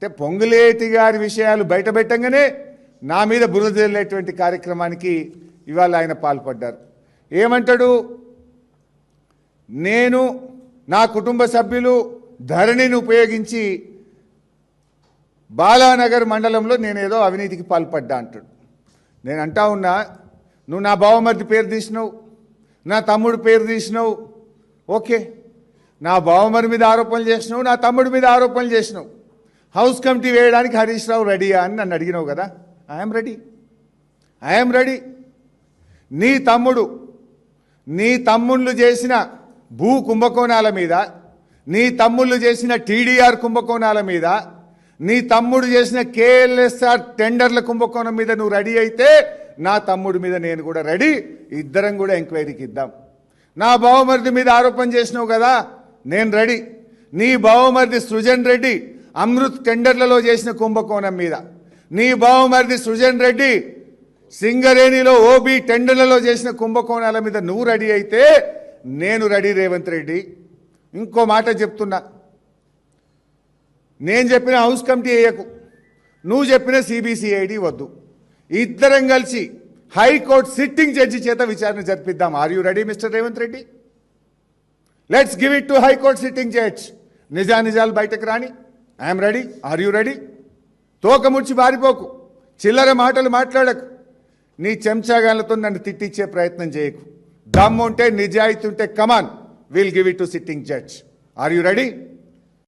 అంటే పొంగులేటి గారి విషయాలు బయటపెట్టంగానే నా మీద బురద జల్లేటువంటి కార్యక్రమానికి ఇవాళ ఆయన పాల్పడ్డారు. ఏమంటాడు, నేను నా కుటుంబ సభ్యులు ధరణిని ఉపయోగించి బాలానగర్ మండలంలో నేనేదో అవినీతికి పాల్పడ్డా అంటాడు. నేను అంటా ఉన్నా, నువ్వు నా బావమరిది పేరు తీసినావు, నా తమ్ముడు పేరు తీసినావు, ఓకే. నా బావమరి మీద ఆరోపణలు చేసినావు, నా తమ్ముడి మీద ఆరోపణలు చేసినావు. హౌస్ కమిటీ వేయడానికి హరీష్ రావు రెడీయా అని నన్ను అడిగినావు కదా. I'm ready. నీ తమ్ముళ్ళు చేసిన భూ కుంభకోణాల మీద, నీ తమ్ముళ్ళు చేసిన టీడీఆర్ కుంభకోణాల మీద, నీ తమ్ముడు చేసిన కేఎల్ఎస్ఆర్ టెండర్ల కుంభకోణం మీద నువ్వు రెడీ అయితే నా తమ్ముడి మీద నేను కూడా రెడీ. ఇద్దరం కూడా ఎంక్వైరీకి ఇద్దాం. నా బావమరిది మీద ఆరోపణ చేసినావు కదా, నేను రెడీ. నీ బావమరిది సృజన్ రెడ్డి అమృత్ టెండర్లలో చేసిన కుంభకోణం మీద, నీ బావమరిది సృజన్ రెడ్డి సింగరేణిలో ఓబీ టెండర్లలో చేసిన కుంభకోణాల మీద నువ్వు రెడీ అయితే నేను రెడీ. రేవంత్ రెడ్డి, ఇంకో మాట చెప్తున్నా, నేను చెప్పిన హౌస్ కమిటీ వేయకు, నువ్వు చెప్పిన సిబిసిఐడి వద్దు. ఇద్దరం కలిసి హైకోర్టు సిట్టింగ్ జడ్జి చేత విచారణ జరిపిద్దాం. Are you ready mister Revanth Reddy? Let's give it to high court sitting judge. నిజాలు బయటకు రాని. I'm ready. Are you ready? తోకముడిచి బారిపోకు, చిల్లర మాటలు మాట్లాడకు, నీ చెంచాగాలతో నన్ను తిట్టించే ప్రయత్నం చేయకు. దమ్ము ఉంటే, నిజాయితీ ఉంటే come on, will give it to sitting judge. Are you ready?